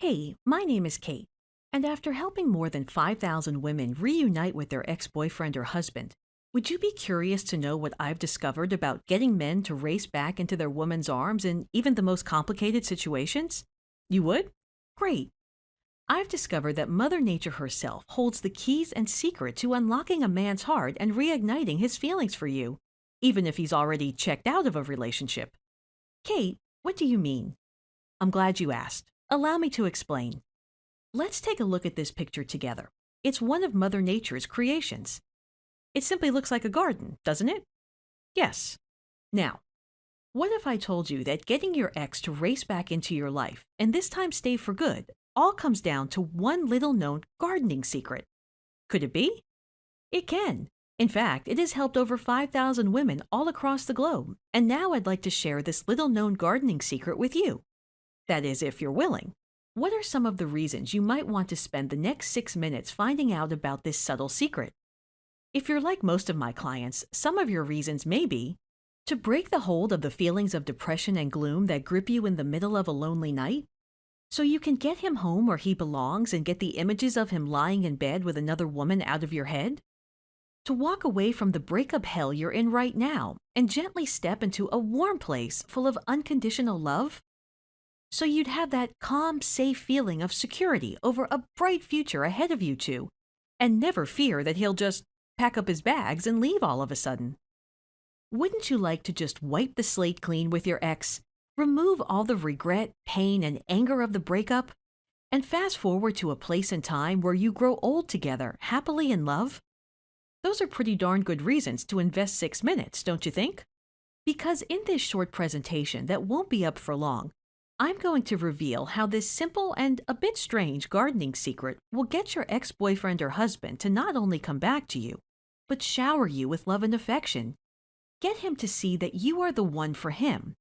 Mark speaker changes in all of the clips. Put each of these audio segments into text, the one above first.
Speaker 1: Hey, my name is Kate, and after helping more than 5,000 women reunite with their ex-boyfriend or husband, would you be curious to know what I've discovered about getting men to race back into their woman's arms in even the most complicated situations? You would? Great. I've discovered that Mother Nature herself holds the keys and secret to unlocking a man's heart and reigniting his feelings for you, even if he's already checked out of a relationship. Kate, what do you mean? I'm glad you asked. Allow me to explain. Let's take a look at this picture together. It's one of Mother Nature's creations. It simply looks like a garden, doesn't it? Yes. Now, what if I told you that getting your ex to race back into your life, and this time stay for good, all comes down to one little known gardening secret? Could it be? It can. In fact, it has helped over 5,000 women all across the globe, and now I'd like to share this little known gardening secret with you. That is, if you're willing. What are some of the reasons you might want to spend the next 6 minutes finding out about this subtle secret? If you're like most of my clients, some of your reasons may be to break the hold of the feelings of depression and gloom that grip you in the middle of a lonely night, so you can get him home where he belongs and get the images of him lying in bed with another woman out of your head, to walk away from the breakup hell you're in right now and gently step into a warm place full of unconditional love, so you'd have that calm, safe feeling of security over a bright future ahead of you two, and never fear that he'll just pack up his bags and leave all of a sudden. Wouldn't you like to just wipe the slate clean with your ex, remove all the regret, pain, and anger of the breakup, and fast forward to a place and time where you grow old together, happily in love? Those are pretty darn good reasons to invest 6 minutes, don't you think? Because in this short presentation that won't be up for long, I'm going to reveal how this simple and a bit strange gardening secret will get your ex-boyfriend or husband to not only come back to you, but shower you with love and affection. Get him to see that you are the one for him,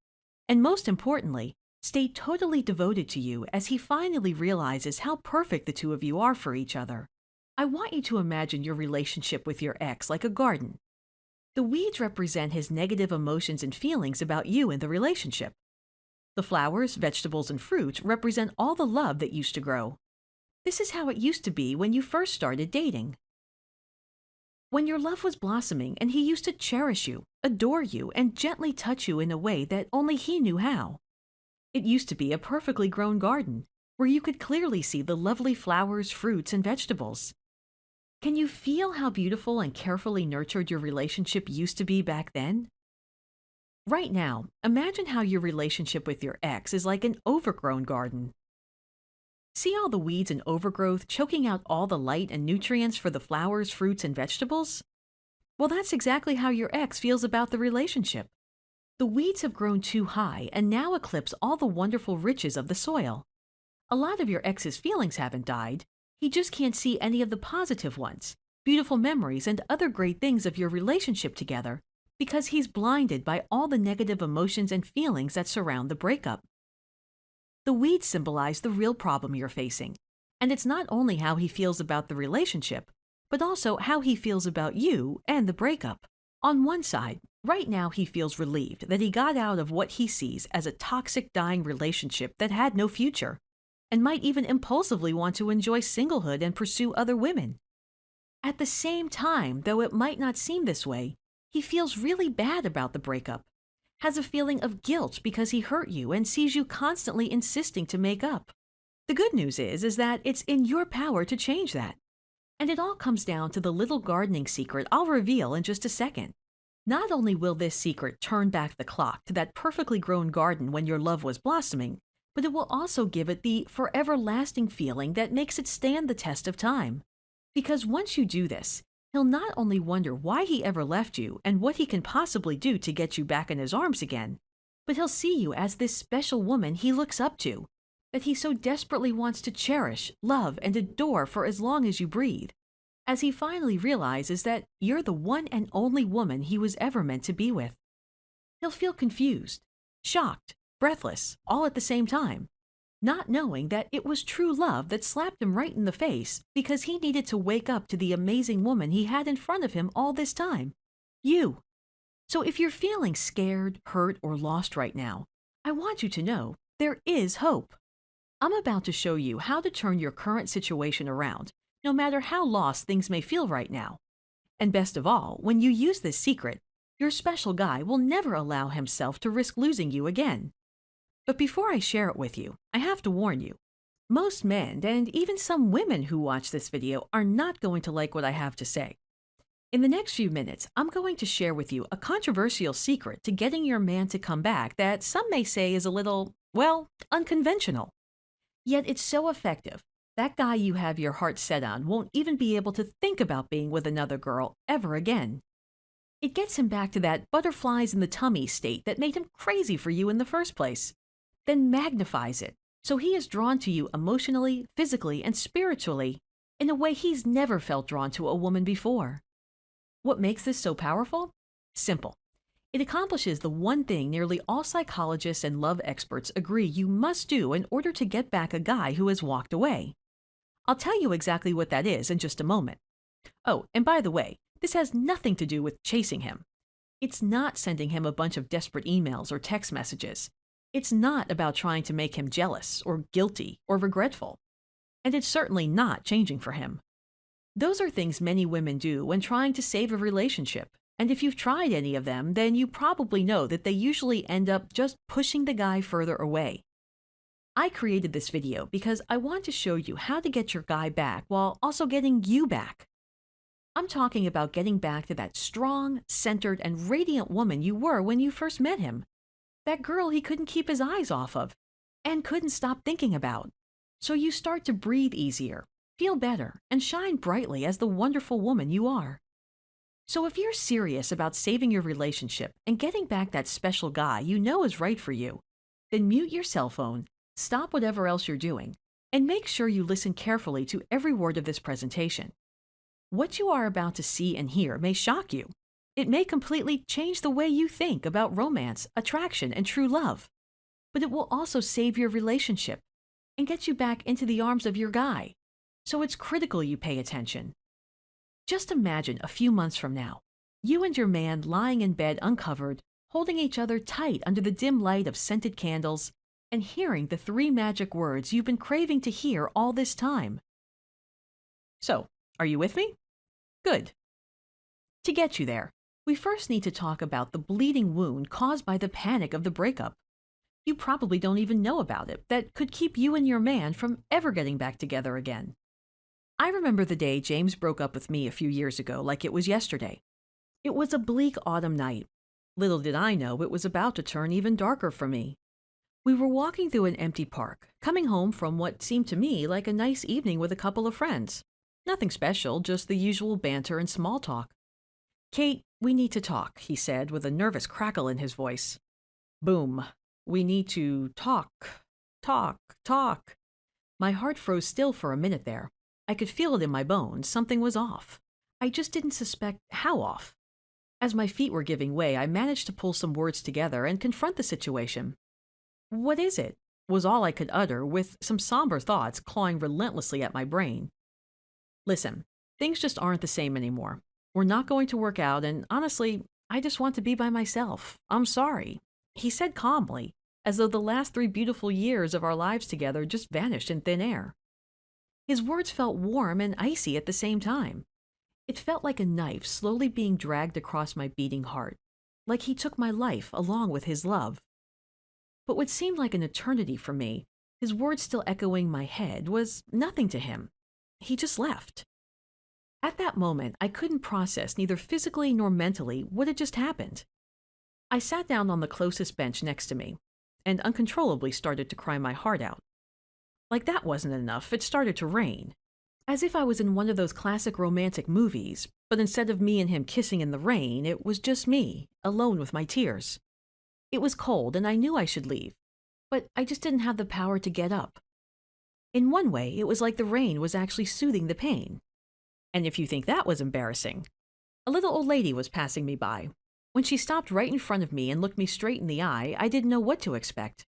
Speaker 1: and most importantly, stay totally devoted to you as he finally realizes how perfect the two of you are for each other. I want you to imagine your relationship with your ex like a garden. The weeds represent his negative emotions and feelings about you in the relationship. The flowers, vegetables, and fruits represent all the love that used to grow. This is how it used to be when you first started dating. When your love was blossoming and he used to cherish you, adore you, and gently touch you in a way that only he knew how. It used to be a perfectly grown garden, where you could clearly see the lovely flowers, fruits, and vegetables. Can you feel how beautiful and carefully nurtured your relationship used to be back then? Right now, imagine how your relationship with your ex is like an overgrown garden. See all the weeds and overgrowth choking out all the light and nutrients for the flowers, fruits, and vegetables? Well, that's exactly how your ex feels about the relationship. The weeds have grown too high and now eclipse all the wonderful riches of the soil. A lot of your ex's feelings haven't died. He just can't see any of the positive ones, beautiful memories, and other great things of your relationship together, because he's blinded by all the negative emotions and feelings that surround the breakup. The weeds symbolize the real problem you're facing, and it's not only how he feels about the relationship, but also how he feels about you and the breakup. On one side, right now he feels relieved that he got out of what he sees as a toxic, dying relationship that had no future, and might even impulsively want to enjoy singlehood and pursue other women. At the same time, though it might not seem this way, he feels really bad about the breakup, has a feeling of guilt because he hurt you and sees you constantly insisting to make up. The good news is that it's in your power to change that. And it all comes down to the little gardening secret I'll reveal in just a second. Not only will this secret turn back the clock to that perfectly grown garden when your love was blossoming, but it will also give it the forever lasting feeling that makes it stand the test of time. Because once you do this, he'll not only wonder why he ever left you and what he can possibly do to get you back in his arms again, but he'll see you as this special woman he looks up to, that he so desperately wants to cherish, love, and adore for as long as you breathe, as he finally realizes that you're the one and only woman he was ever meant to be with. He'll feel confused, shocked, breathless, all at the same time, not knowing that it was true love that slapped him right in the face because he needed to wake up to the amazing woman he had in front of him all this time, you. So if you're feeling scared, hurt, or lost right now, I want you to know there is hope. I'm about to show you how to turn your current situation around, no matter how lost things may feel right now. And best of all, when you use this secret, your special guy will never allow himself to risk losing you again. But before I share it with you, I have to warn you. Most men, and even some women who watch this video, are not going to like what I have to say. In the next few minutes, I'm going to share with you a controversial secret to getting your man to come back that some may say is a little, well, unconventional. Yet it's so effective. That guy you have your heart set on won't even be able to think about being with another girl ever again. It gets him back to that butterflies in the tummy state that made him crazy for you in the first place, then magnifies it, so he is drawn to you emotionally, physically, and spiritually in a way he's never felt drawn to a woman before. What makes this so powerful? Simple. It accomplishes the one thing nearly all psychologists and love experts agree you must do in order to get back a guy who has walked away. I'll tell you exactly what that is in just a moment. Oh, and by the way, this has nothing to do with chasing him. It's not sending him a bunch of desperate emails or text messages. It's not about trying to make him jealous or guilty or regretful. And it's certainly not changing for him. Those are things many women do when trying to save a relationship. And if you've tried any of them, then you probably know that they usually end up just pushing the guy further away. I created this video because I want to show you how to get your guy back while also getting you back. I'm talking about getting back to that strong, centered, and radiant woman you were when you first met him. That girl he couldn't keep his eyes off of and couldn't stop thinking about. So you start to breathe easier, feel better, and shine brightly as the wonderful woman you are. So if you're serious about saving your relationship and getting back that special guy you know is right for you, then mute your cell phone, stop whatever else you're doing, and make sure you listen carefully to every word of this presentation. What you are about to see and hear may shock you. It may completely change the way you think about romance, attraction, and true love. But it will also save your relationship and get you back into the arms of your guy. So it's critical you pay attention. Just imagine a few months from now, you and your man lying in bed uncovered, holding each other tight under the dim light of scented candles, and hearing the 3 magic words you've been craving to hear all this time. So, are you with me? Good. To get you there, we first need to talk about the bleeding wound caused by the panic of the breakup. You probably don't even know about it, that could keep you and your man from ever getting back together again. I remember the day James broke up with me a few years ago like it was yesterday. It was a bleak autumn night. Little did I know it was about to turn even darker for me. We were walking through an empty park, coming home from what seemed to me like a nice evening with a couple of friends. Nothing special, just the usual banter and small talk. "Kate, we need to talk," he said with a nervous crackle in his voice. Boom. We need to talk. Talk. My heart froze still for a minute there. I could feel it in my bones. Something was off. I just didn't suspect how off. As my feet were giving way, I managed to pull some words together and confront the situation. "What is it?" was all I could utter, with some somber thoughts clawing relentlessly at my brain. "Listen, things just aren't the same anymore. We're not going to work out, and honestly, I just want to be by myself. I'm sorry," he said calmly, as though the last 3 beautiful years of our lives together just vanished in thin air. His words felt warm and icy at the same time. It felt like a knife slowly being dragged across my beating heart, like he took my life along with his love. But what seemed like an eternity for me, his words still echoing my head, was nothing to him. He just left. At that moment, I couldn't process neither physically nor mentally what had just happened. I sat down on the closest bench next to me and uncontrollably started to cry my heart out. Like that wasn't enough, it started to rain. As if I was in one of those classic romantic movies, but instead of me and him kissing in the rain, it was just me, alone with my tears. It was cold and I knew I should leave, but I just didn't have the power to get up. In one way, it was like the rain was actually soothing the pain. And if you think that was embarrassing, a little old lady was passing me by. When she stopped right in front of me and looked me straight in the eye, I didn't know what to expect.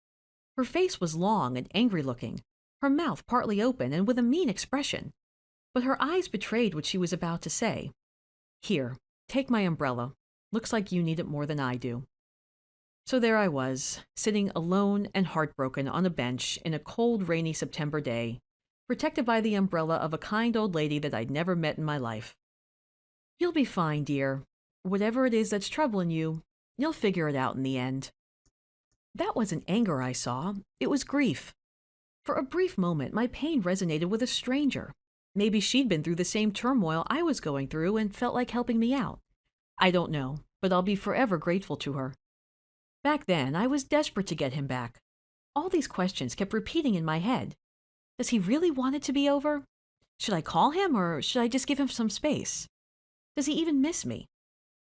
Speaker 1: Her face was long and angry looking, her mouth partly open and with a mean expression. But her eyes betrayed what she was about to say. "Here, take my umbrella. Looks like you need it more than I do." So there I was, sitting alone and heartbroken on a bench in a cold, rainy September day, protected by the umbrella of a kind old lady that I'd never met in my life. "You'll be fine, dear. Whatever it is that's troubling you, you'll figure it out in the end." That wasn't anger I saw, it was grief. For a brief moment, my pain resonated with a stranger. Maybe she'd been through the same turmoil I was going through and felt like helping me out. I don't know, but I'll be forever grateful to her. Back then, I was desperate to get him back. All these questions kept repeating in my head. Does he really want it to be over? Should I call him, or should I just give him some space? Does he even miss me?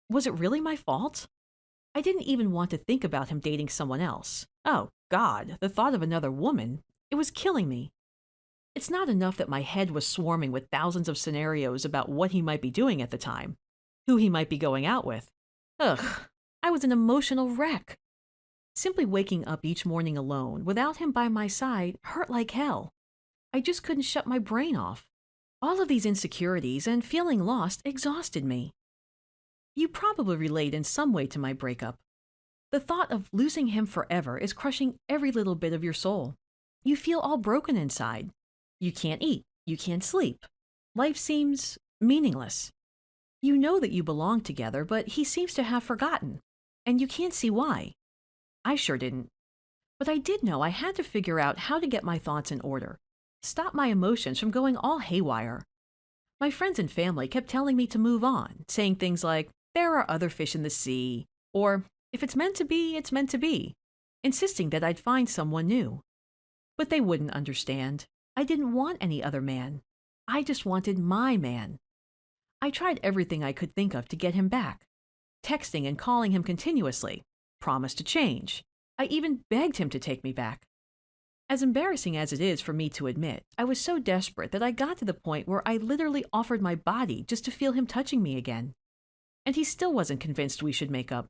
Speaker 1: Was it really my fault? I didn't even want to think about him dating someone else. Oh, God, the thought of another woman, it was killing me. It's not enough that my head was swarming with thousands of scenarios about what he might be doing at the time, who he might be going out with. Ugh, I was an emotional wreck. Simply waking up each morning alone, without him by my side, hurt like hell. I just couldn't shut my brain off. All of these insecurities and feeling lost exhausted me. You probably relate in some way to my breakup. The thought of losing him forever is crushing every little bit of your soul. You feel all broken inside. You can't eat. You can't sleep. Life seems meaningless. You know that you belong together, but he seems to have forgotten, and you can't see why. I sure didn't. But I did know I had to figure out how to get my thoughts in order, stop my emotions from going all haywire. My friends and family kept telling me to move on, saying things like, "There are other fish in the sea," or "If it's meant to be, it's meant to be," insisting that I'd find someone new. But they wouldn't understand. I didn't want any other man. I just wanted my man. I tried everything I could think of to get him back. Texting and calling him continuously. Promised to change. I even begged him to take me back. As embarrassing as it is for me to admit, I was so desperate that I got to the point where I literally offered my body just to feel him touching me again. And he still wasn't convinced we should make up.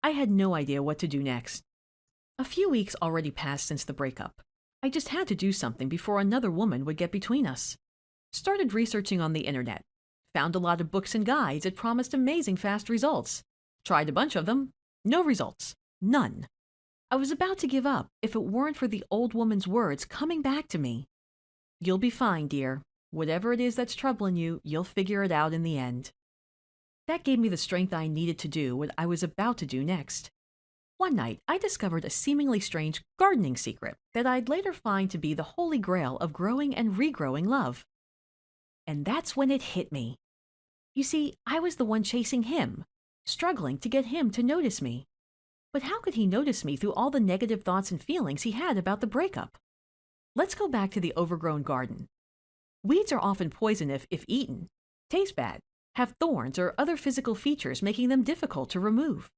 Speaker 1: I had no idea what to do next. A few weeks already passed since the breakup. I just had to do something before another woman would get between us. Started researching on the internet. Found a lot of books and guides that promised amazing fast results. Tried a bunch of them. No results. None. I was about to give up if it weren't for the old woman's words coming back to me. "You'll be fine, dear. Whatever it is that's troubling you, you'll figure it out in the end." That gave me the strength I needed to do what I was about to do next. One night, I discovered a seemingly strange gardening secret that I'd later find to be the holy grail of growing and regrowing love. And that's when it hit me. You see, I was the one chasing him, struggling to get him to notice me. But how could he notice me through all the negative thoughts and feelings he had about the breakup? Let's go back to the overgrown garden. Weeds are often poison if eaten, taste bad, have thorns or other physical features making them difficult to remove.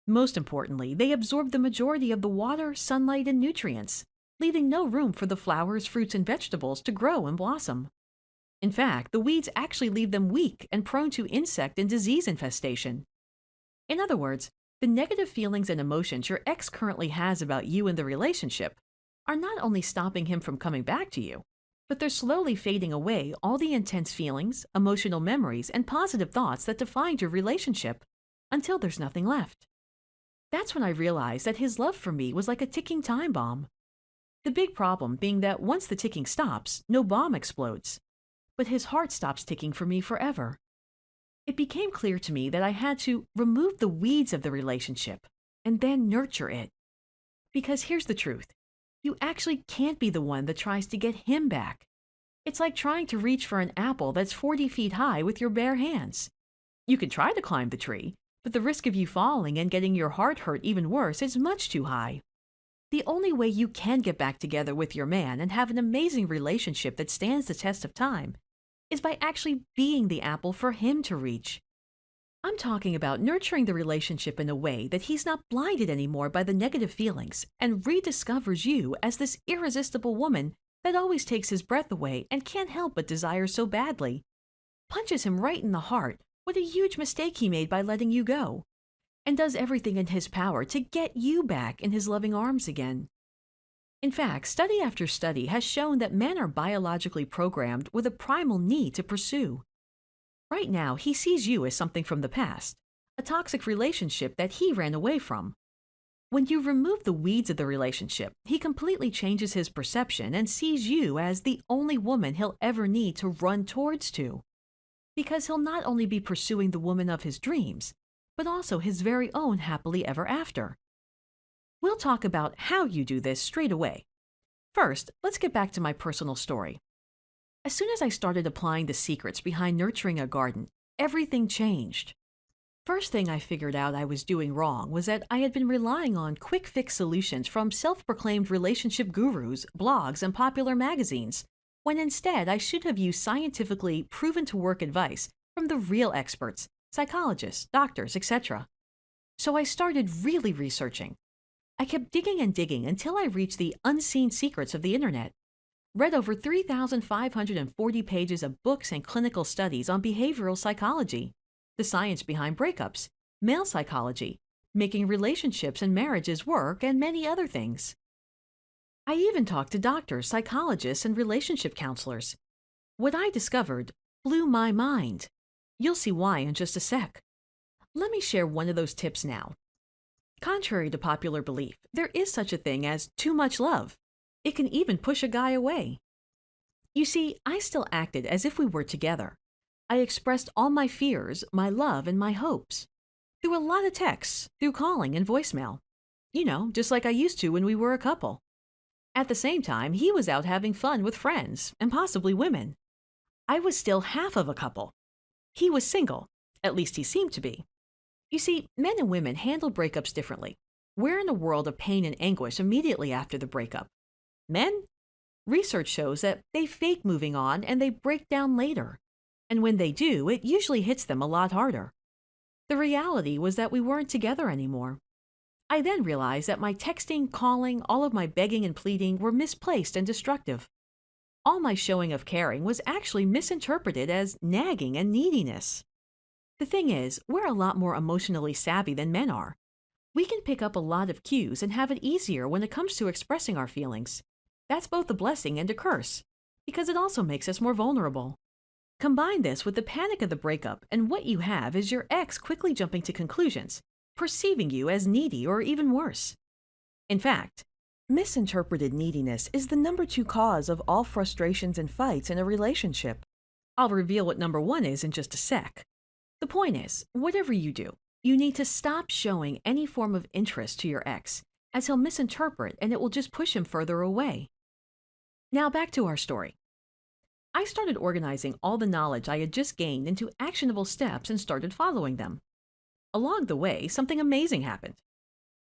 Speaker 1: Most importantly, they absorb the majority of the water, sunlight, and nutrients, leaving no room for the flowers, fruits, and vegetables to grow and blossom. In fact, the weeds actually leave them weak and prone to insect and disease infestation. In other words, the negative feelings and emotions your ex currently has about you and the relationship are not only stopping him from coming back to you, but they're slowly fading away all the intense feelings, emotional memories, and positive thoughts that defined your relationship until there's nothing left. That's when I realized that his love for me was like a ticking time bomb. The big problem being that once the ticking stops, no bomb explodes. But his heart stops ticking for me forever. It became clear to me that I had to remove the weeds of the relationship and then nurture it. Because here's the truth. You actually can't be the one that tries to get him back. It's like trying to reach for an apple that's 40 feet high with your bare hands. You can try to climb the tree, but the risk of you falling and getting your heart hurt even worse is much too high. The only way you can get back together with your man and have an amazing relationship that stands the test of time is by actually being the apple for him to reach. I'm talking about nurturing the relationship in a way that he's not blinded anymore by the negative feelings and rediscovers you as this irresistible woman that always takes his breath away and can't help but desire so badly. Punches him right in the heart what a huge mistake he made by letting you go, and does everything in his power to get you back in his loving arms again. In fact, study after study has shown that men are biologically programmed with a primal need to pursue. Right now, he sees you as something from the past, a toxic relationship that he ran away from. When you remove the weeds of the relationship, he completely changes his perception and sees you as the only woman he'll ever need to run towards to. Because he'll not only be pursuing the woman of his dreams, but also his very own happily ever after. We'll talk about how you do this straight away. First, let's get back to my personal story. As soon as I started applying the secrets behind nurturing a garden, everything changed. First thing I figured out I was doing wrong was that I had been relying on quick fix solutions from self-proclaimed relationship gurus, blogs, and popular magazines, when instead I should have used scientifically proven to work advice from the real experts, psychologists, doctors, etc. So I started really researching. I kept digging and digging until I reached the unseen secrets of the internet. Read over 3,540 pages of books and clinical studies on behavioral psychology, the science behind breakups, male psychology, making relationships and marriages work, and many other things. I even talked to doctors, psychologists, and relationship counselors. What I discovered blew my mind. You'll see why in just a sec. Let me share one of those tips now. Contrary to popular belief, there is such a thing as too much love. It can even push a guy away. You see, I still acted as if we were together. I expressed all my fears, my love, and my hopes. Through a lot of texts, through calling and voicemail. You know, just like I used to when we were a couple. At the same time, he was out having fun with friends, and possibly women. I was still half of a couple. He was single, at least he seemed to be. You see, men and women handle breakups differently. We're in a world of pain and anguish immediately after the breakup. Men? Research shows that they fake moving on and they break down later. And when they do, it usually hits them a lot harder. The reality was that we weren't together anymore. I then realized that my texting, calling, all of my begging and pleading were misplaced and destructive. All my showing of caring was actually misinterpreted as nagging and neediness. The thing is, we're a lot more emotionally savvy than men are. We can pick up a lot of cues and have it easier when it comes to expressing our feelings. That's both a blessing and a curse, because it also makes us more vulnerable. Combine this with the panic of the breakup, and what you have is your ex quickly jumping to conclusions, perceiving you as needy or even worse. In fact, misinterpreted neediness is the number 2 cause of all frustrations and fights in a relationship. I'll reveal what number 1 is in just a sec. The point is, whatever you do, you need to stop showing any form of interest to your ex, as he'll misinterpret and it will just push him further away. Now back to our story. I started organizing all the knowledge I had just gained into actionable steps and started following them. Along the way, something amazing happened.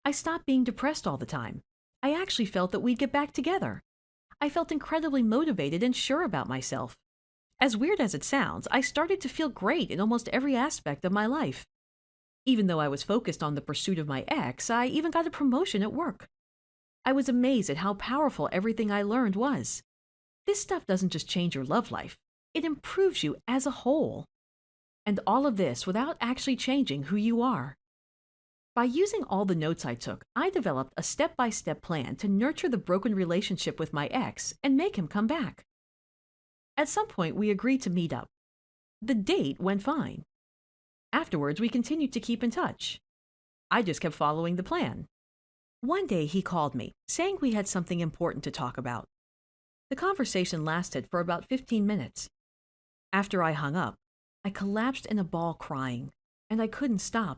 Speaker 1: I stopped being depressed all the time. I actually felt that we'd get back together. I felt incredibly motivated and sure about myself. As weird as it sounds, I started to feel great in almost every aspect of my life. Even though I was focused on the pursuit of my ex, I even got a promotion at work. I was amazed at how powerful everything I learned was. This stuff doesn't just change your love life, it improves you as a whole. And all of this without actually changing who you are. By using all the notes I took, I developed a step-by-step plan to nurture the broken relationship with my ex and make him come back. At some point, we agreed to meet up. The date went fine. Afterwards, we continued to keep in touch. I just kept following the plan. One day, he called me, saying we had something important to talk about. The conversation lasted for about 15 minutes. After I hung up, I collapsed in a ball crying, and I couldn't stop.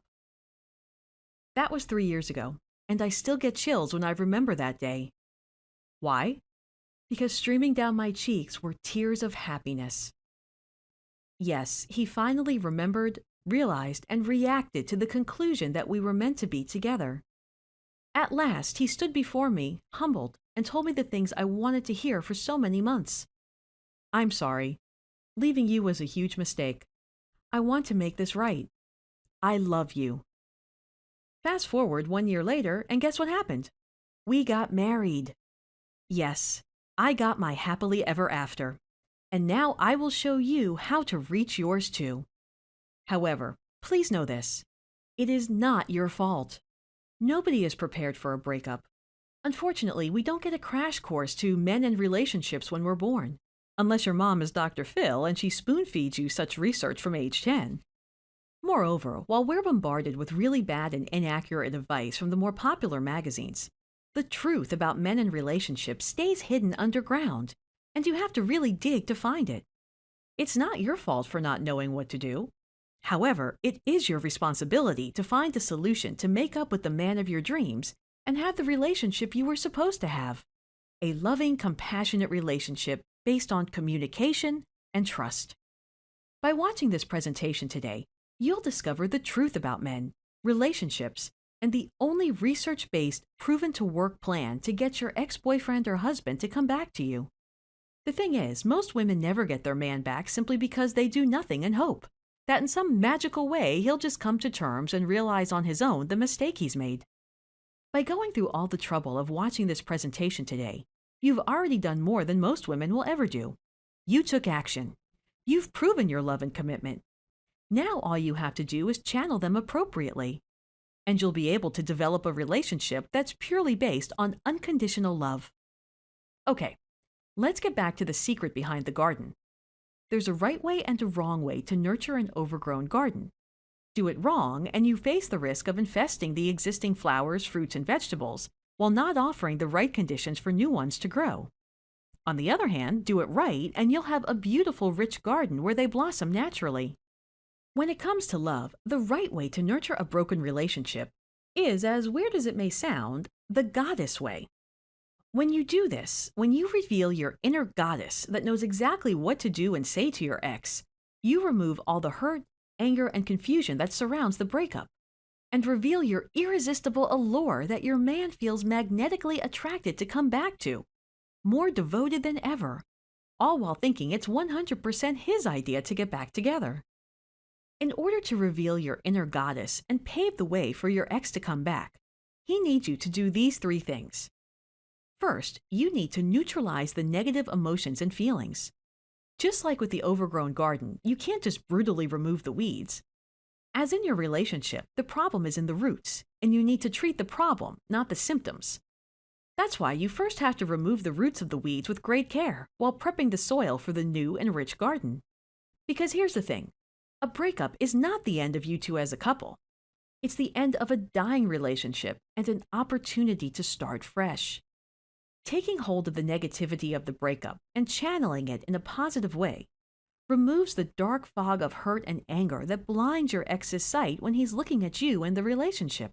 Speaker 1: That was 3 years ago, and I still get chills when I remember that day. Why? Because streaming down my cheeks were tears of happiness. Yes, he finally remembered, realized, and reacted to the conclusion that we were meant to be together. At last, he stood before me, humbled, and told me the things I wanted to hear for so many months. I'm sorry. Leaving you was a huge mistake. I want to make this right. I love you. Fast forward 1 year later, and guess what happened? We got married. Yes, I got my happily ever after. And now I will show you how to reach yours too. However, please know this. It is not your fault. Nobody is prepared for a breakup. Unfortunately, we don't get a crash course to men and relationships when we're born. Unless your mom is Dr. Phil and she spoon-feeds you such research from age 10. Moreover, while we're bombarded with really bad and inaccurate advice from the more popular magazines, the truth about men and relationships stays hidden underground, and you have to really dig to find it. It's not your fault for not knowing what to do. However, it is your responsibility to find a solution to make up with the man of your dreams and have the relationship you were supposed to have. A loving, compassionate relationship based on communication and trust. By watching this presentation today, you'll discover the truth about men, relationships, and the only research-based, proven-to-work plan to get your ex-boyfriend or husband to come back to you. The thing is, most women never get their man back simply because they do nothing and hope that in some magical way he'll just come to terms and realize on his own the mistake he's made. By going through all the trouble of watching this presentation today, you've already done more than most women will ever do. You took action. You've proven your love and commitment. Now all you have to do is channel them appropriately, and you'll be able to develop a relationship that's purely based on unconditional love. Okay, let's get back to the secret behind the garden. There's a right way and a wrong way to nurture an overgrown garden. Do it wrong, and you face the risk of infesting the existing flowers, fruits, and vegetables, while not offering the right conditions for new ones to grow. On the other hand, do it right, and you'll have a beautiful, rich garden where they blossom naturally. When it comes to love, the right way to nurture a broken relationship is, as weird as it may sound, the goddess way. When you do this, when you reveal your inner goddess that knows exactly what to do and say to your ex, you remove all the hurt, anger, and confusion that surrounds the breakup, and reveal your irresistible allure that your man feels magnetically attracted to come back to, more devoted than ever, all while thinking it's 100% his idea to get back together. In order to reveal your inner goddess and pave the way for your ex to come back, he needs you to do these 3 things. First, you need to neutralize the negative emotions and feelings. Just like with the overgrown garden, you can't just brutally remove the weeds. As in your relationship, the problem is in the roots, and you need to treat the problem, not the symptoms. That's why you first have to remove the roots of the weeds with great care, while prepping the soil for the new and rich garden. Because here's the thing. A breakup is not the end of you two as a couple. It's the end of a dying relationship and an opportunity to start fresh. Taking hold of the negativity of the breakup and channeling it in a positive way removes the dark fog of hurt and anger that blinds your ex's sight when he's looking at you and the relationship.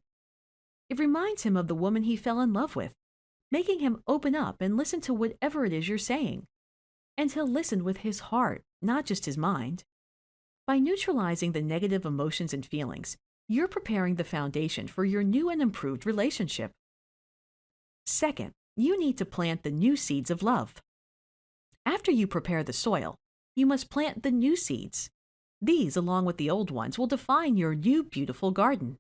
Speaker 1: It reminds him of the woman he fell in love with, making him open up and listen to whatever it is you're saying. And he'll listen with his heart, not just his mind. By neutralizing the negative emotions and feelings, you're preparing the foundation for your new and improved relationship. Second, you need to plant the new seeds of love. After you prepare the soil, you must plant the new seeds. These, along with the old ones, will define your new beautiful garden.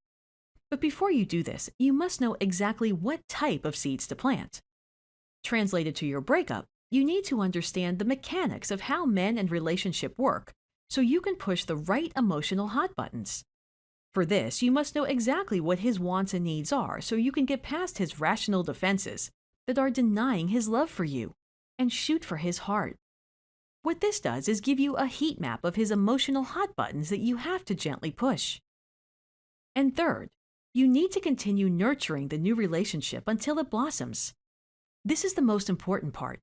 Speaker 1: But before you do this, you must know exactly what type of seeds to plant. Translated to your breakup, you need to understand the mechanics of how men and relationship work so you can push the right emotional hot buttons. For this, you must know exactly what his wants and needs are so you can get past his rational defenses that are denying his love for you and shoot for his heart. What this does is give you a heat map of his emotional hot buttons that you have to gently push. And third, you need to continue nurturing the new relationship until it blossoms. This is the most important part.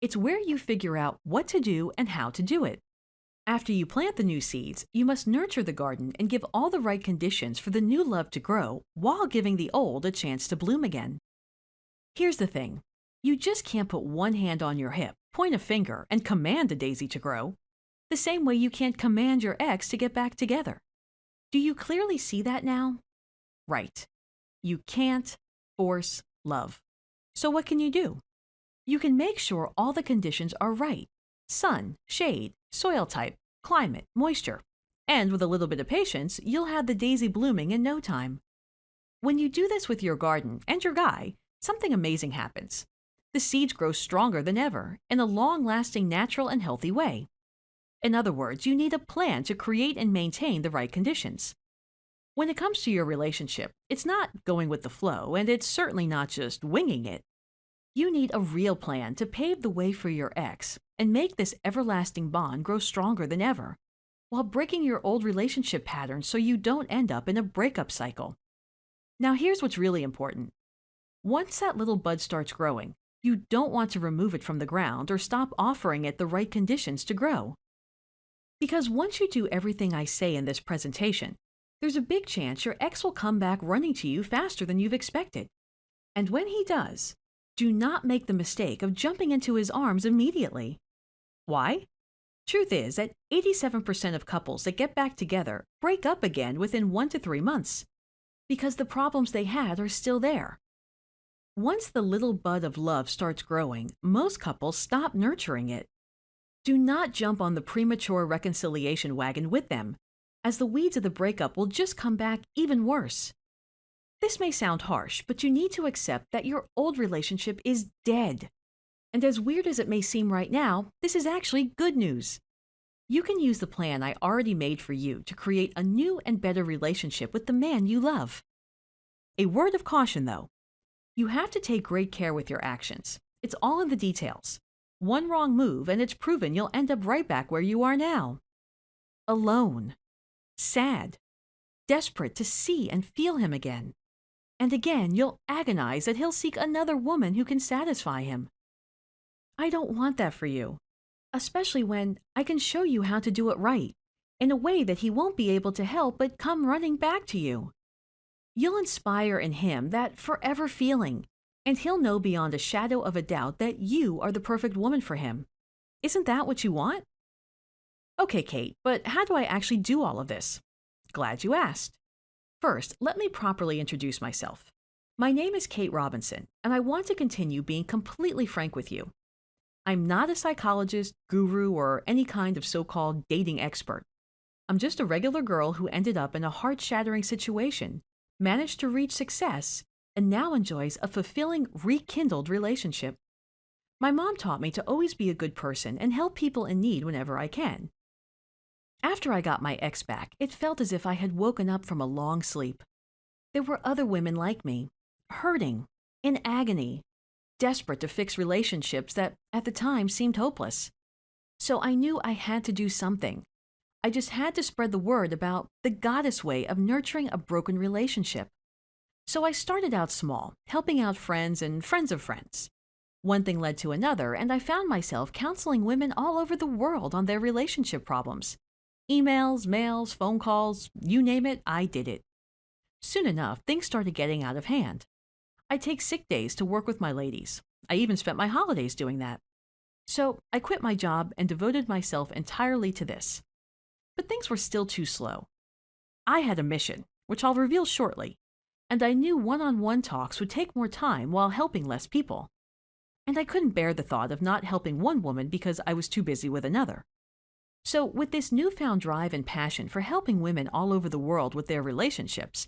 Speaker 1: It's where you figure out what to do and how to do it. After you plant the new seeds, you must nurture the garden and give all the right conditions for the new love to grow while giving the old a chance to bloom again. Here's the thing. You just can't put one hand on your hip, point a finger, and command a daisy to grow. The same way you can't command your ex to get back together. Do you clearly see that now? Right. You can't force love. So what can you do? You can make sure all the conditions are right. Sun, shade, soil type, climate, moisture. And with a little bit of patience, you'll have the daisy blooming in no time. When you do this with your garden and your guy, something amazing happens. The seeds grow stronger than ever, in a long-lasting, natural, and healthy way. In other words, you need a plan to create and maintain the right conditions. When it comes to your relationship, it's not going with the flow, and it's certainly not just winging it. You need a real plan to pave the way for your ex and make this everlasting bond grow stronger than ever. while breaking your old relationship patterns so you don't end up in a breakup cycle. Now, here's what's really important. Once that little bud starts growing, you don't want to remove it from the ground or stop offering it the right conditions to grow. Because once you do everything I say in this presentation, there's a big chance your ex will come back running to you faster than you've expected. And when he does, do not make the mistake of jumping into his arms immediately. Why? Truth is that 87% of couples that get back together break up again within 1 to 3 months because the problems they had are still there. Once the little bud of love starts growing, most couples stop nurturing it. Do not jump on the premature reconciliation wagon with them, as the weeds of the breakup will just come back even worse. This may sound harsh, but you need to accept that your old relationship is dead. And as weird as it may seem right now, this is actually good news. You can use the plan I already made for you to create a new and better relationship with the man you love. A word of caution, though. You have to take great care with your actions. It's all in the details. One wrong move and it's proven you'll end up right back where you are now. Alone. Sad. Desperate to see and feel him again. And again, you'll agonize that he'll seek another woman who can satisfy him. I don't want that for you, especially when I can show you how to do it right, in a way that he won't be able to help but come running back to you. You'll inspire in him that forever feeling, and he'll know beyond a shadow of a doubt that you are the perfect woman for him. Isn't that what you want? Okay, Kate, but how do I actually do all of this? Glad you asked. First, let me properly introduce myself. My name is Kate Robinson, and I want to continue being completely frank with you. I'm not a psychologist, guru, or any kind of so-called dating expert. I'm just a regular girl who ended up in a heart-shattering situation, managed to reach success, and now enjoys a fulfilling, rekindled relationship. My mom taught me to always be a good person and help people in need whenever I can. After I got my ex back, it felt as if I had woken up from a long sleep. There were other women like me, hurting, in agony, desperate to fix relationships that, at the time, seemed hopeless. So I knew I had to do something. I just had to spread the word about the goddess way of nurturing a broken relationship. So I started out small, helping out friends and friends of friends. One thing led to another, and I found myself counseling women all over the world on their relationship problems. Emails, mails, phone calls, you name it, I did it. Soon enough, things started getting out of hand. I'd take sick days to work with my ladies. I even spent my holidays doing that. So I quit my job and devoted myself entirely to this. But things were still too slow. I had a mission, which I'll reveal shortly, and I knew one-on-one talks would take more time while helping less people. And I couldn't bear the thought of not helping one woman because I was too busy with another. So with this newfound drive and passion for helping women all over the world with their relationships,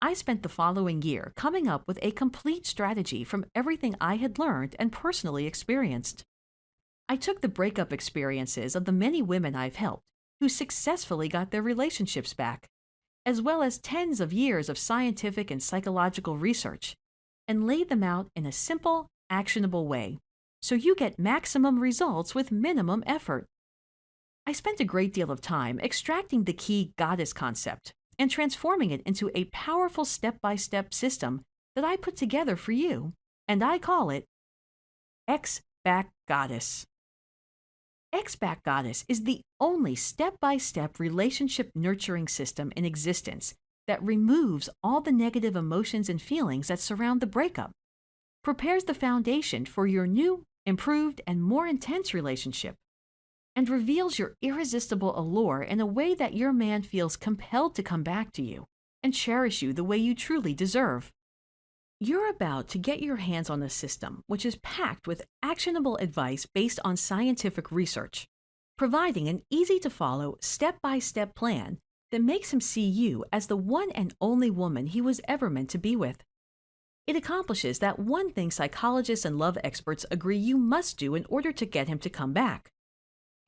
Speaker 1: I spent the following year coming up with a complete strategy from everything I had learned and personally experienced. I took the breakup experiences of the many women I've helped who successfully got their relationships back, as well as tens of years of scientific and psychological research, and laid them out in a simple, actionable way, so you get maximum results with minimum effort. I spent a great deal of time extracting the key goddess concept and transforming it into a powerful step-by-step system that I put together for you, and I call it Ex-Back Goddess. Ex-Back Goddess is the only step-by-step relationship nurturing system in existence that removes all the negative emotions and feelings that surround the breakup, prepares the foundation for your new, improved, and more intense relationship, and reveals your irresistible allure in a way that your man feels compelled to come back to you and cherish you the way you truly deserve. You're about to get your hands on a system which is packed with actionable advice based on scientific research, providing an easy-to-follow, step-by-step plan that makes him see you as the one and only woman he was ever meant to be with. It accomplishes that one thing psychologists and love experts agree you must do in order to get him to come back.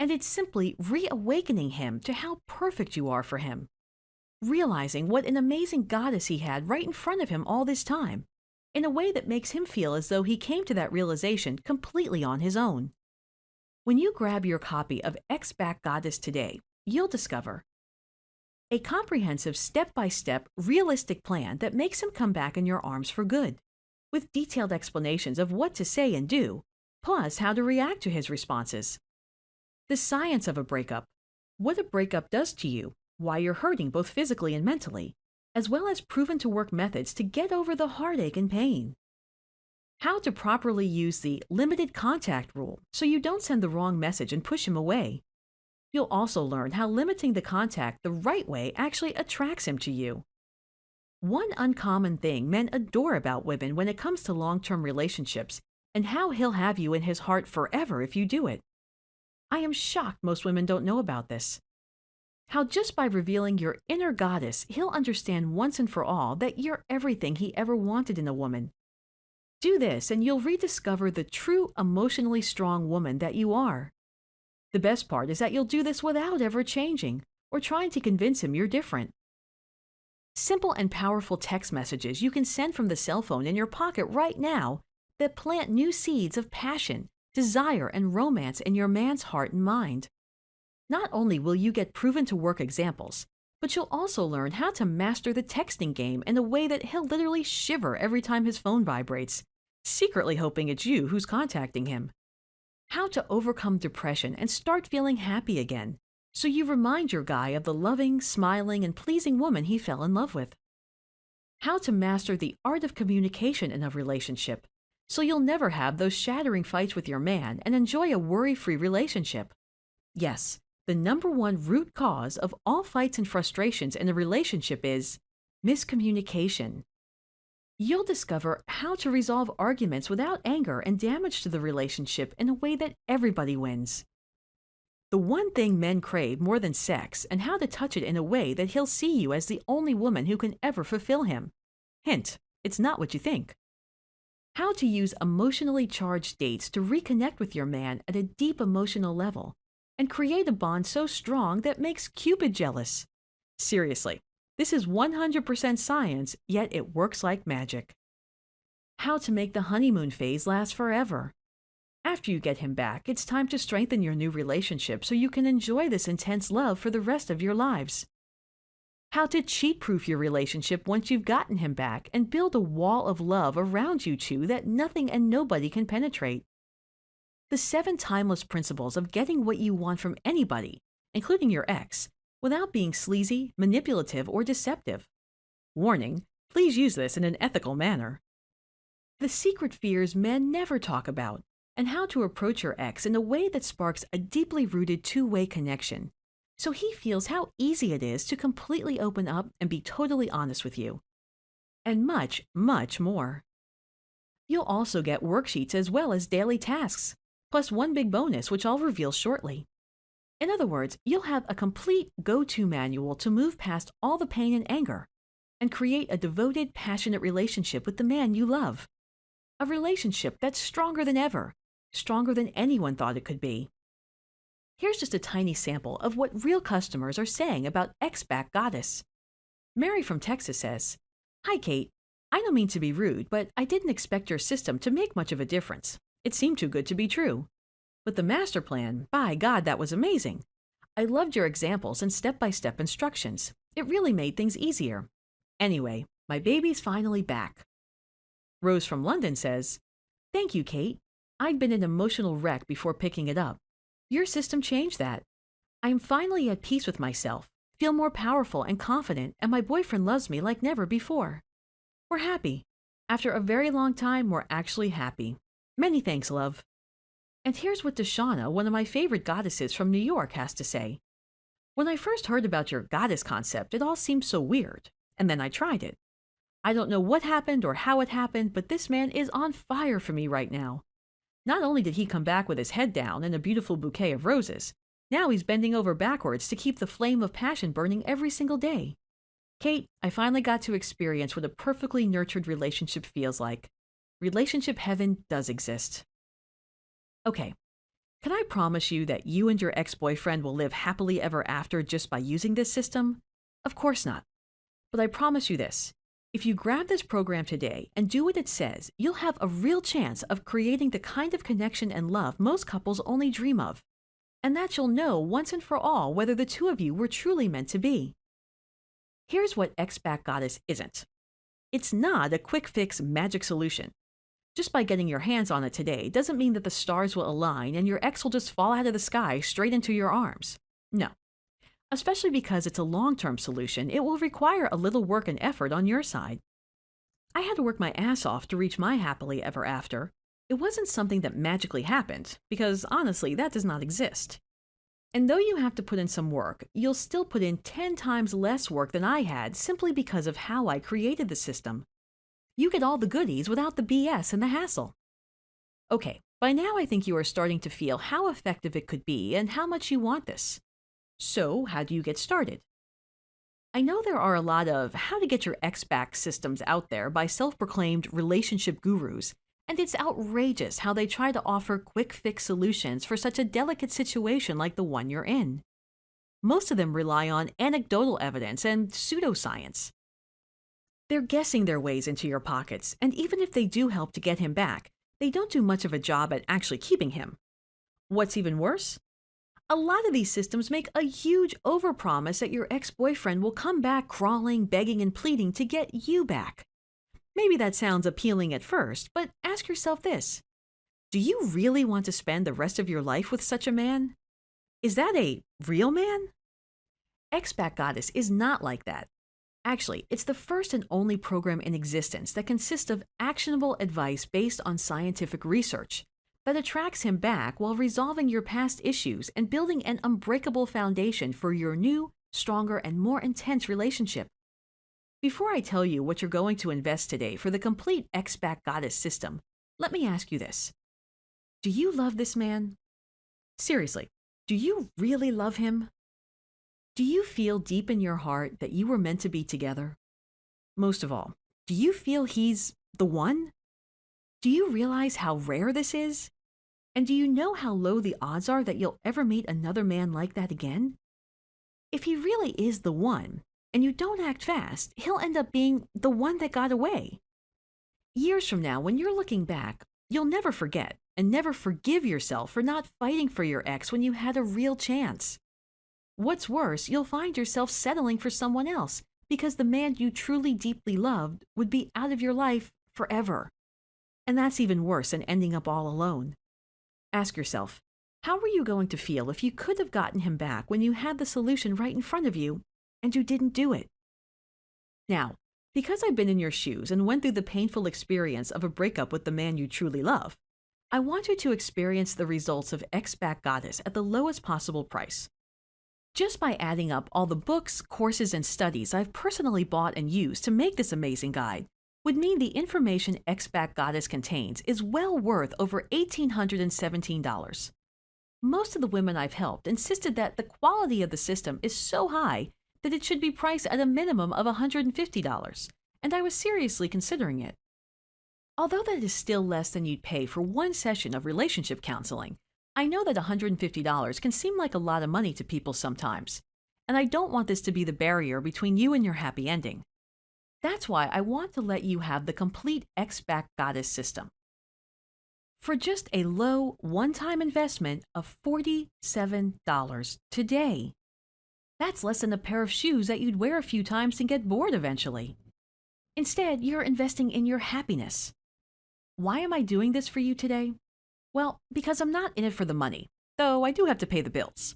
Speaker 1: And it's simply reawakening him to how perfect you are for him, realizing what an amazing goddess he had right in front of him all this time, in a way that makes him feel as though he came to that realization completely on his own. When you grab your copy of Ex-Back Goddess today, you'll discover a comprehensive step-by-step, realistic plan that makes him come back in your arms for good, with detailed explanations of what to say and do, plus how to react to his responses. The science of a breakup, what a breakup does to you, why you're hurting both physically and mentally, as well as proven-to-work methods to get over the heartache and pain. How to properly use the limited contact rule so you don't send the wrong message and push him away. You'll also learn how limiting the contact the right way actually attracts him to you. One uncommon thing men adore about women when it comes to long-term relationships, and how he'll have you in his heart forever if you do it. I am shocked most women don't know about this. How just by revealing your inner goddess, he'll understand once and for all that you're everything he ever wanted in a woman. Do this and you'll rediscover the true emotionally strong woman that you are. The best part is that you'll do this without ever changing or trying to convince him you're different. Simple and powerful text messages you can send from the cell phone in your pocket right now that plant new seeds of passion, desire, and romance in your man's heart and mind. Not only will you get proven-to-work examples, but you'll also learn how to master the texting game in a way that he'll literally shiver every time his phone vibrates, secretly hoping it's you who's contacting him. How to overcome depression and start feeling happy again, so you remind your guy of the loving, smiling, and pleasing woman he fell in love with. How to master the art of communication in a relationship, so you'll never have those shattering fights with your man and enjoy a worry-free relationship. Yes, the #1 root cause of all fights and frustrations in a relationship is miscommunication. You'll discover how to resolve arguments without anger and damage to the relationship in a way that everybody wins. The one thing men crave more than sex, and how to touch it in a way that he'll see you as the only woman who can ever fulfill him. Hint, it's not what you think. How to use emotionally charged dates to reconnect with your man at a deep emotional level and create a bond so strong that makes Cupid jealous. Seriously, this is 100% science, yet it works like magic. How to make the honeymoon phase last forever. After you get him back, it's time to strengthen your new relationship so you can enjoy this intense love for the rest of your lives. How to cheat-proof your relationship once you've gotten him back and build a wall of love around you two that nothing and nobody can penetrate. The 7 timeless principles of getting what you want from anybody, including your ex, without being sleazy, manipulative, or deceptive. Warning, please use this in an ethical manner. The secret fears men never talk about, and how to approach your ex in a way that sparks a deeply rooted two-way connection, so he feels how easy it is to completely open up and be totally honest with you. And much, much more. You'll also get worksheets as well as daily tasks, plus one big bonus which I'll reveal shortly. In other words, you'll have a complete go-to manual to move past all the pain and anger and create a devoted, passionate relationship with the man you love. A relationship that's stronger than ever, stronger than anyone thought it could be. Here's just a tiny sample of what real customers are saying about Ex-Back Goddess. Mary from Texas says, "Hi, Kate. I don't mean to be rude, but I didn't expect your system to make much of a difference. It seemed too good to be true. But the master plan, by God, that was amazing. I loved your examples and step-by-step instructions. It really made things easier. Anyway, my baby's finally back." Rose from London says, "Thank you, Kate. I'd been an emotional wreck before picking it up. Your system changed that. I am finally at peace with myself, feel more powerful and confident, and my boyfriend loves me like never before. We're happy. After a very long time, we're actually happy. Many thanks, love." And here's what Deshauna, one of my favorite goddesses from New York, has to say. "When I first heard about your goddess concept, it all seemed so weird, and then I tried it. I don't know what happened or how it happened, but this man is on fire for me right now. Not only did he come back with his head down and a beautiful bouquet of roses, now he's bending over backwards to keep the flame of passion burning every single day. Kate, I finally got to experience what a perfectly nurtured relationship feels like. Relationship heaven does exist." Okay, can I promise you that you and your ex-boyfriend will live happily ever after just by using this system? Of course not. But I promise you this. If you grab this program today and do what it says, you'll have a real chance of creating the kind of connection and love most couples only dream of. and that you'll know once and for all whether the two of you were truly meant to be. Here's what X-Back Goddess isn't. It's not a quick fix magic solution. Just by getting your hands on it today doesn't mean that the stars will align and your ex will just fall out of the sky straight into your arms. No. Especially because it's a long-term solution, it will require a little work and effort on your side. I had to work my ass off to reach my happily ever after. It wasn't something that magically happened, because honestly, that does not exist. And though you have to put in some work, you'll still put in 10 times less work than I had simply because of how I created the system. You get all the goodies without the BS and the hassle. Okay, by now I think you are starting to feel how effective it could be and how much you want this. So, how do you get started? I know there are a lot of how to get your ex back systems out there by self-proclaimed relationship gurus, and it's outrageous how they try to offer quick fix solutions for such a delicate situation like the one you're in. Most of them rely on anecdotal evidence and pseudoscience. They're guessing their ways into your pockets, and even if they do help to get him back, they don't do much of a job at actually keeping him. What's even worse? A lot of these systems make a huge overpromise that your ex-boyfriend will come back crawling, begging, and pleading to get you back. Maybe that sounds appealing at first, but ask yourself this. Do you really want to spend the rest of your life with such a man? Is that a real man? X-Back Goddess is not like that. Actually, it's the first and only program in existence that consists of actionable advice based on scientific research that attracts him back while resolving your past issues and building an unbreakable foundation for your new, stronger, and more intense relationship. Before I tell you what you're going to invest today for the complete X-Back Goddess system, let me ask you this. Do you love this man? Seriously, do you really love him? Do you feel deep in your heart that you were meant to be together? Most of all, do you feel he's the one? Do you realize how rare this is? And do you know how low the odds are that you'll ever meet another man like that again? If he really is the one, and you don't act fast, he'll end up being the one that got away. Years from now, when you're looking back, you'll never forget and never forgive yourself for not fighting for your ex when you had a real chance. What's worse, you'll find yourself settling for someone else because the man you truly deeply loved would be out of your life forever. And that's even worse than ending up all alone. Ask yourself, how were you going to feel if you could have gotten him back when you had the solution right in front of you and you didn't do it? Now, because I've been in your shoes and went through the painful experience of a breakup with the man you truly love, I want you to experience the results of X-Back Goddess at the lowest possible price. Just by adding up all the books, courses, and studies I've personally bought and used to make this amazing guide would mean the information X-Back Goddess contains is well worth over $1,817. Most of the women I've helped insisted that the quality of the system is so high that it should be priced at a minimum of $150, and I was seriously considering it. Although that is still less than you'd pay for one session of relationship counseling, I know that $150 can seem like a lot of money to people sometimes, and I don't want this to be the barrier between you and your happy ending. That's why I want to let you have the complete X-Back Goddess system. For just a low, one-time investment of $47 today. That's less than a pair of shoes that you'd wear a few times and get bored eventually. Instead, you're investing in your happiness. Why am I doing this for you today? Well, because I'm not in it for the money, though I do have to pay the bills.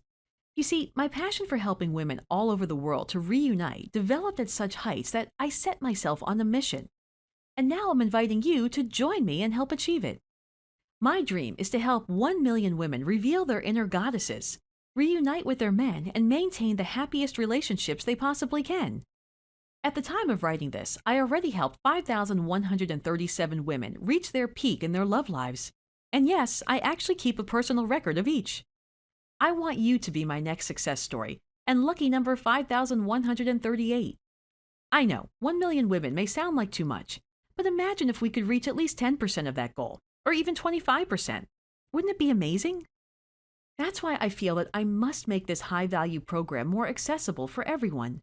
Speaker 1: You see, my passion for helping women all over the world to reunite developed at such heights that I set myself on a mission. And now I'm inviting you to join me and help achieve it. My dream is to help 1 million women reveal their inner goddesses, reunite with their men, and maintain the happiest relationships they possibly can. At the time of writing this, I already helped 5,137 women reach their peak in their love lives. And yes, I actually keep a personal record of each. I want you to be my next success story, and lucky number 5,138. I know, 1 million women may sound like too much, but imagine if we could reach at least 10% of that goal, or even 25%. Wouldn't it be amazing? That's why I feel that I must make this high-value program more accessible for everyone.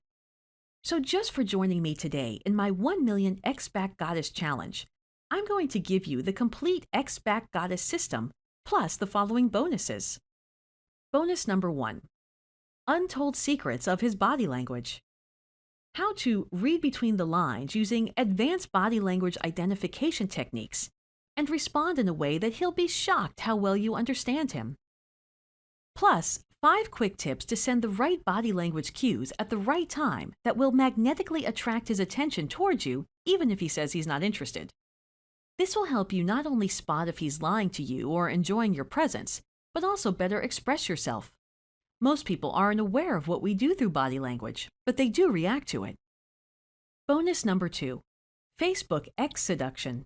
Speaker 1: So just for joining me today in my 1 million X-Back Goddess Challenge, I'm going to give you the complete X-Back Goddess system, plus the following bonuses. Bonus number 1. Untold secrets of his body language. How to read between the lines using advanced body language identification techniques and respond in a way that he'll be shocked how well you understand him. Plus, 5 quick tips to send the right body language cues at the right time that will magnetically attract his attention towards you, even if he says he's not interested. This will help you not only spot if he's lying to you or enjoying your presence, but also better express yourself. Most people aren't aware of what we do through body language, but they do react to it. Bonus number 2. Facebook X seduction.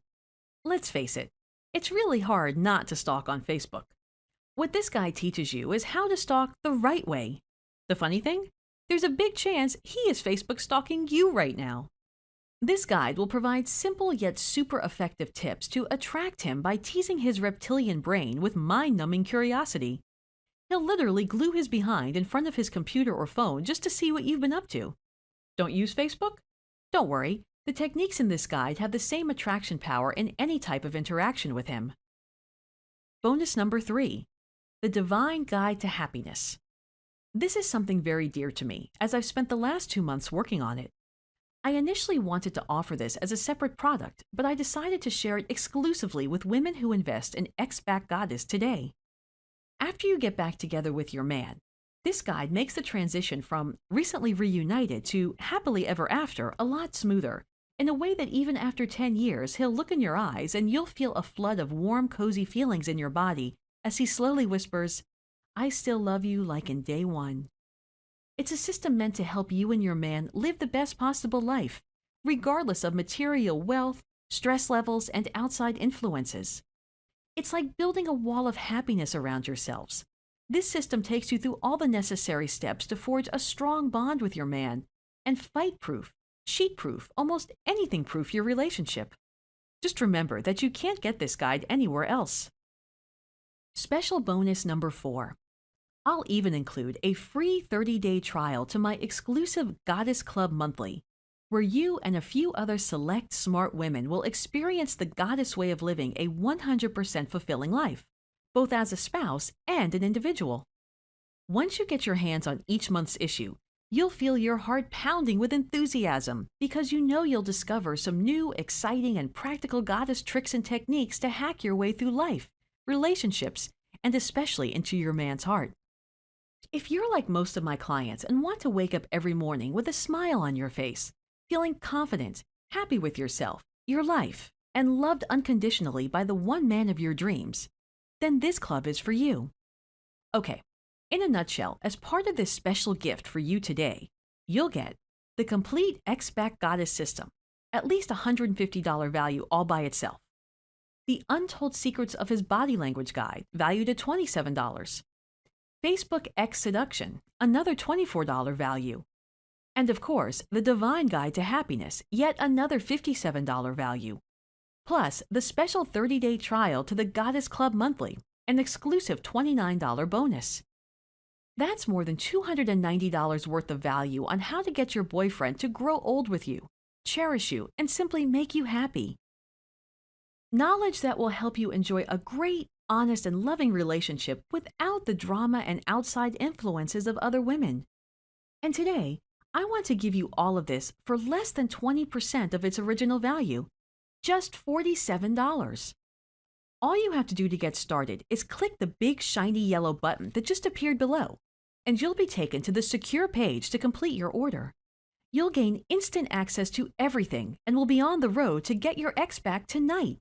Speaker 1: Let's face it, it's really hard not to stalk on Facebook. What this guide teaches you is how to stalk the right way. The funny thing? There's a big chance he is Facebook stalking you right now. This guide will provide simple yet super effective tips to attract him by teasing his reptilian brain with mind-numbing curiosity. He'll literally glue his behind in front of his computer or phone just to see what you've been up to. Don't use Facebook? Don't worry, the techniques in this guide have the same attraction power in any type of interaction with him. Bonus number 3. The Divine Guide to Happiness. This is something very dear to me, as I've spent the last 2 months working on it. I initially wanted to offer this as a separate product, but I decided to share it exclusively with women who invest in X-Back Goddess today. After you get back together with your man, this guide makes the transition from recently reunited to happily ever after a lot smoother, in a way that even after 10 years, he'll look in your eyes and you'll feel a flood of warm, cozy feelings in your body as he slowly whispers, "I still love you like in day one." It's a system meant to help you and your man live the best possible life, regardless of material wealth, stress levels, and outside influences. It's like building a wall of happiness around yourselves. This system takes you through all the necessary steps to forge a strong bond with your man and fight-proof, cheat-proof, almost anything-proof your relationship. Just remember that you can't get this guide anywhere else. Special bonus number 4. I'll even include a free 30-day trial to my exclusive Goddess Club Monthly, where you and a few other select smart women will experience the goddess way of living a 100% fulfilling life, both as a spouse and an individual. Once you get your hands on each month's issue, you'll feel your heart pounding with enthusiasm because you know you'll discover some new, exciting, and practical goddess tricks and techniques to hack your way through life, relationships, and especially into your man's heart. If you're like most of my clients and want to wake up every morning with a smile on your face, feeling confident, happy with yourself, your life, and loved unconditionally by the one man of your dreams, then this club is for you. Okay, in a nutshell, as part of this special gift for you today, you'll get the complete X-Back Goddess system, at least $150 value all by itself. The Untold Secrets of His Body Language Guide, valued at $27. Facebook X Seduction, another $24 value. And of course, the Divine Guide to Happiness, yet another $57 value. Plus, the special 30-day trial to the Goddess Club Monthly, an exclusive $29 bonus. That's more than $290 worth of value on how to get your boyfriend to grow old with you, cherish you, and simply make you happy. Knowledge that will help you enjoy a great, honest, and loving relationship without the drama and outside influences of other women. And today, I want to give you all of this for less than 20% of its original value, just $47. All you have to do to get started is click the big shiny yellow button that just appeared below, and you'll be taken to the secure page to complete your order. You'll gain instant access to everything and will be on the road to get your ex back tonight.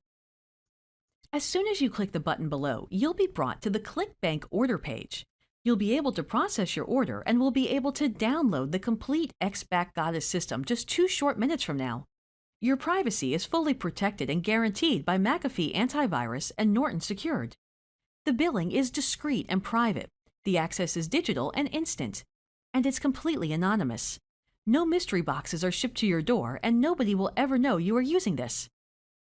Speaker 1: As soon as you click the button below, you'll be brought to the ClickBank order page. You'll be able to process your order and will be able to download the complete X-Back Goddess system just 2 short minutes from now. Your privacy is fully protected and guaranteed by McAfee Antivirus and Norton Secured. The billing is discreet and private. The access is digital and instant. And it's completely anonymous. No mystery boxes are shipped to your door and nobody will ever know you are using this.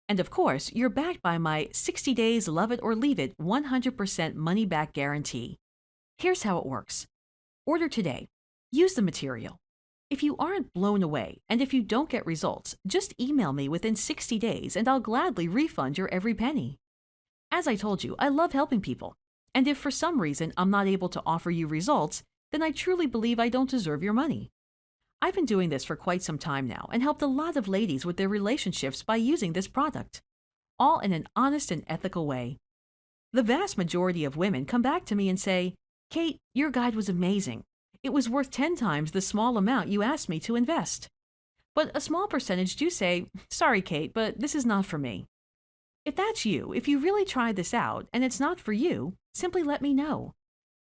Speaker 1: And of course, you're backed by my 60 days love it or leave it 100% money back guarantee. Here's how it works. Order today. Use the material. If you aren't blown away and if you don't get results, just email me within 60 days and I'll gladly refund your every penny. As I told you, I love helping people. And if for some reason I'm not able to offer you results, then I truly believe I don't deserve your money. I've been doing this for quite some time now and helped a lot of ladies with their relationships by using this product, all in an honest and ethical way. The vast majority of women come back to me and say, "Kate, your guide was amazing. It was worth 10 times the small amount you asked me to invest." But a small percentage do say, "Sorry, Kate, but this is not for me." If that's you, if you really tried this out and it's not for you, simply let me know.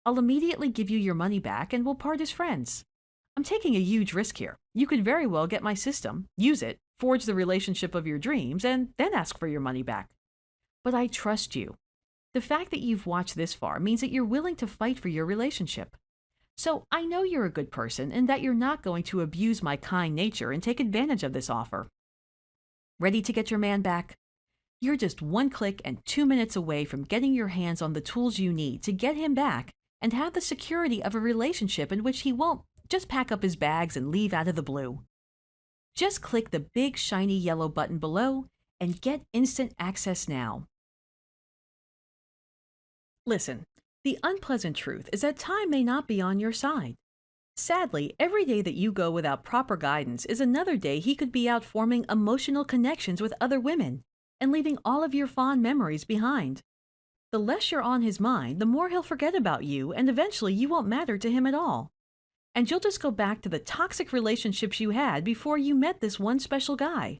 Speaker 1: I'll immediately give you your money back and we'll part as friends. I'm taking a huge risk here. You could very well get my system, use it, forge the relationship of your dreams, and then ask for your money back. But I trust you. The fact that you've watched this far means that you're willing to fight for your relationship. So I know you're a good person and that you're not going to abuse my kind nature and take advantage of this offer. Ready to get your man back? You're just 1 click and 2 minutes away from getting your hands on the tools you need to get him back and have the security of a relationship in which he won't just pack up his bags and leave out of the blue. Just click the big shiny yellow button below and get instant access now. Listen, the unpleasant truth is that time may not be on your side. Sadly, every day that you go without proper guidance is another day he could be out forming emotional connections with other women and leaving all of your fond memories behind. The less you're on his mind, the more he'll forget about you, and eventually you won't matter to him at all. And you'll just go back to the toxic relationships you had before you met this one special guy.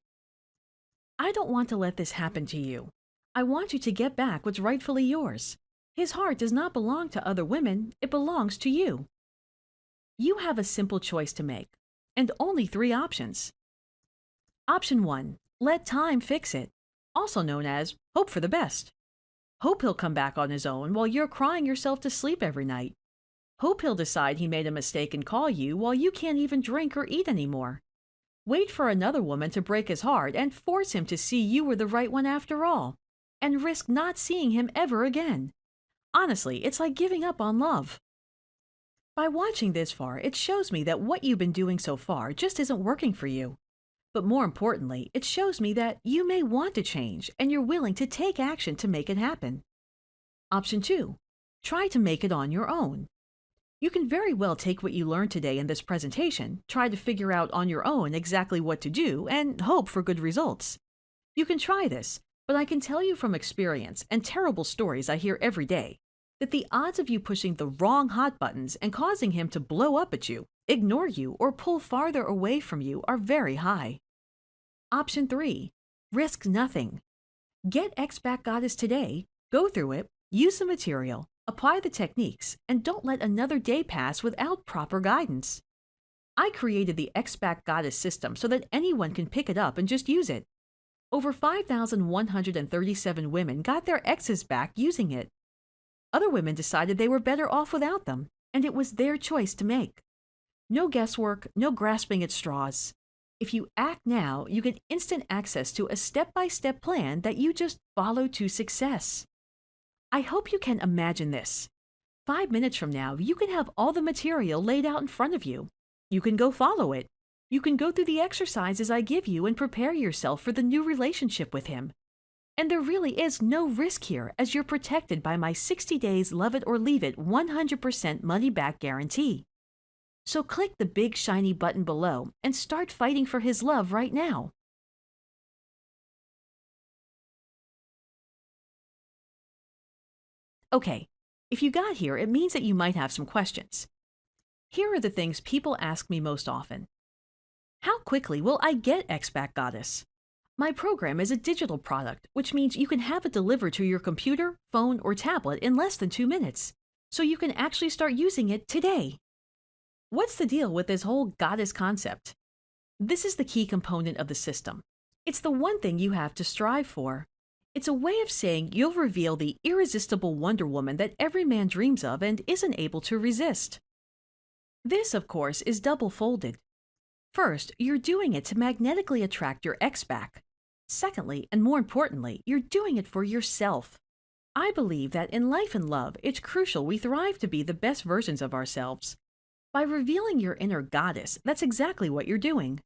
Speaker 1: I don't want to let this happen to you. I want you to get back what's rightfully yours. His heart does not belong to other women, it belongs to you. You have a simple choice to make, and only 3 options. Option 1, let time fix it, also known as hope for the best. Hope he'll come back on his own while you're crying yourself to sleep every night. Hope he'll decide he made a mistake and call you while you can't even drink or eat anymore. Wait for another woman to break his heart and force him to see you were the right one after all, and risk not seeing him ever again. Honestly, it's like giving up on love. By watching this far, it shows me that what you've been doing so far just isn't working for you. But more importantly, it shows me that you may want to change and you're willing to take action to make it happen. Option 2, try to make it on your own. You can very well take what you learned today in this presentation, try to figure out on your own exactly what to do, and hope for good results. You can try this, but I can tell you from experience and terrible stories I hear every day, that the odds of you pushing the wrong hot buttons and causing him to blow up at you, ignore you, or pull farther away from you are very high. Option 3, risk nothing. Get X-Back Goddess today, go through it, use the material, apply the techniques, and don't let another day pass without proper guidance. I created the X-Back Goddess system so that anyone can pick it up and just use it. Over 5,137 women got their exes back using it. Other women decided they were better off without them, and it was their choice to make. No guesswork, no grasping at straws. If you act now, you get instant access to a step-by-step plan that you just follow to success. I hope you can imagine this. 5 minutes from now, you can have all the material laid out in front of you. You can go follow it. You can go through the exercises I give you and prepare yourself for the new relationship with him. And there really is no risk here, as you're protected by my 60 days love it or leave it 100% money back guarantee. So click the big shiny button below and start fighting for his love right now. Okay, if you got here, it means that you might have some questions. Here are the things people ask me most often. How quickly will I get X-Back Goddess? My program is a digital product, which means you can have it delivered to your computer, phone, or tablet in less than 2 minutes, so you can actually start using it today. What's the deal with this whole goddess concept? This is the key component of the system. It's the one thing you have to strive for. It's a way of saying you'll reveal the irresistible Wonder Woman that every man dreams of and isn't able to resist. This, of course, is double-folded. First, you're doing it to magnetically attract your ex back. Secondly, and more importantly, you're doing it for yourself. I believe that in life and love, it's crucial we thrive to be the best versions of ourselves. By revealing your inner goddess, that's exactly what you're doing.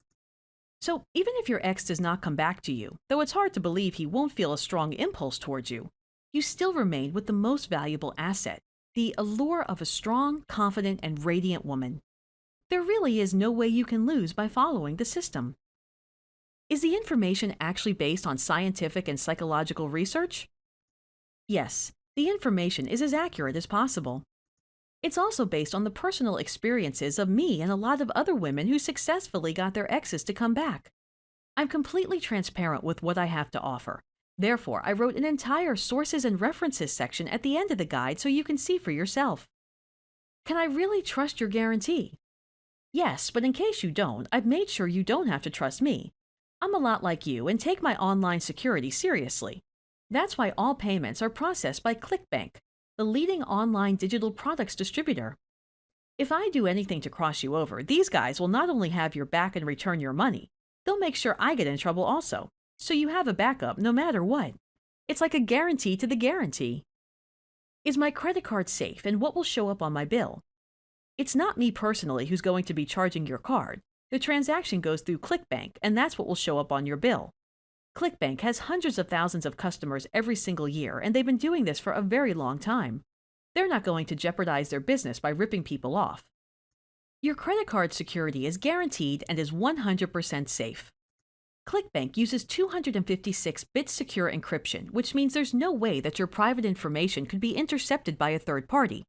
Speaker 1: So even if your ex does not come back to you, though it's hard to believe he won't feel a strong impulse towards you, you still remain with the most valuable asset, the allure of a strong, confident, and radiant woman. There really is no way you can lose by following the system. Is the information actually based on scientific and psychological research? Yes, the information is as accurate as possible. It's also based on the personal experiences of me and a lot of other women who successfully got their exes to come back. I'm completely transparent with what I have to offer. Therefore, I wrote an entire sources and references section at the end of the guide so you can see for yourself. Can I really trust your guarantee? Yes, but in case you don't, I've made sure you don't have to trust me. I'm a lot like you and take my online security seriously. That's why all payments are processed by ClickBank, the leading online digital products distributor. If I do anything to cross you over, these guys will not only have your back and return your money, they'll make sure I get in trouble also, so you have a backup no matter what. It's like a guarantee to the guarantee. Is my credit card safe and what will show up on my bill? It's not me personally who's going to be charging your card. The transaction goes through ClickBank, and that's what will show up on your bill. ClickBank has hundreds of thousands of customers every single year, and they've been doing this for a very long time. They're not going to jeopardize their business by ripping people off. Your credit card security is guaranteed and is 100% safe. ClickBank uses 256-bit secure encryption, which means there's no way that your private information could be intercepted by a third party.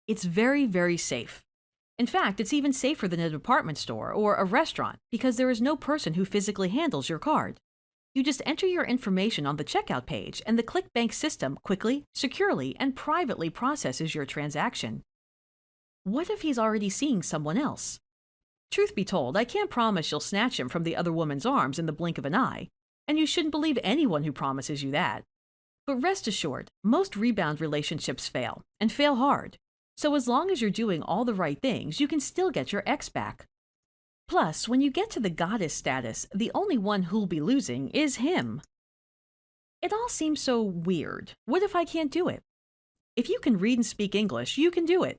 Speaker 1: It's very, very safe. In fact, it's even safer than a department store or a restaurant because there is no person who physically handles your card. You just enter your information on the checkout page and the ClickBank system quickly, securely, and privately processes your transaction. What if he's already seeing someone else? Truth be told, I can't promise you'll snatch him from the other woman's arms in the blink of an eye, and you shouldn't believe anyone who promises you that. But rest assured, most rebound relationships fail, and fail hard. So as long as you're doing all the right things, you can still get your ex back. Plus, when you get to the goddess status, the only one who'll be losing is him. It all seems so weird. What if I can't do it? If you can read and speak English, you can do it.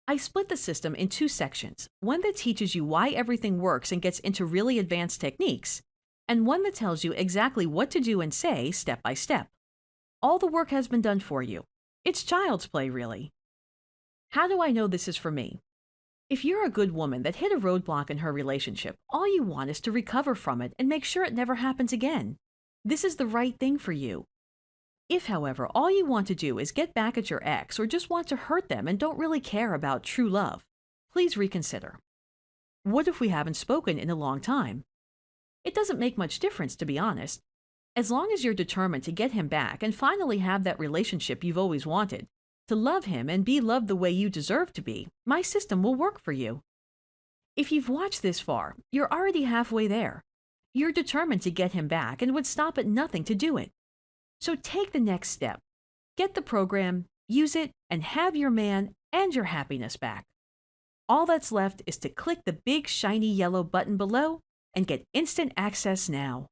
Speaker 1: I split the system in two sections, one that teaches you why everything works and gets into really advanced techniques, and one that tells you exactly what to do and say step by step. All the work has been done for you. It's child's play, really. How do I know this is for me? If you're a good woman that hit a roadblock in her relationship, all you want is to recover from it and make sure it never happens again. This is the right thing for you. If, however, all you want to do is get back at your ex or just want to hurt them and don't really care about true love, please reconsider. What if we haven't spoken in a long time? It doesn't make much difference, to be honest. As long as you're determined to get him back and finally have that relationship you've always wanted, to love him and be loved the way you deserve to be, my system will work for you. If you've watched this far, you're already halfway there. You're determined to get him back and would stop at nothing to do it. So take the next step. Get the program, use it, and have your man and your happiness back. All that's left is to click the big shiny yellow button below and get instant access now.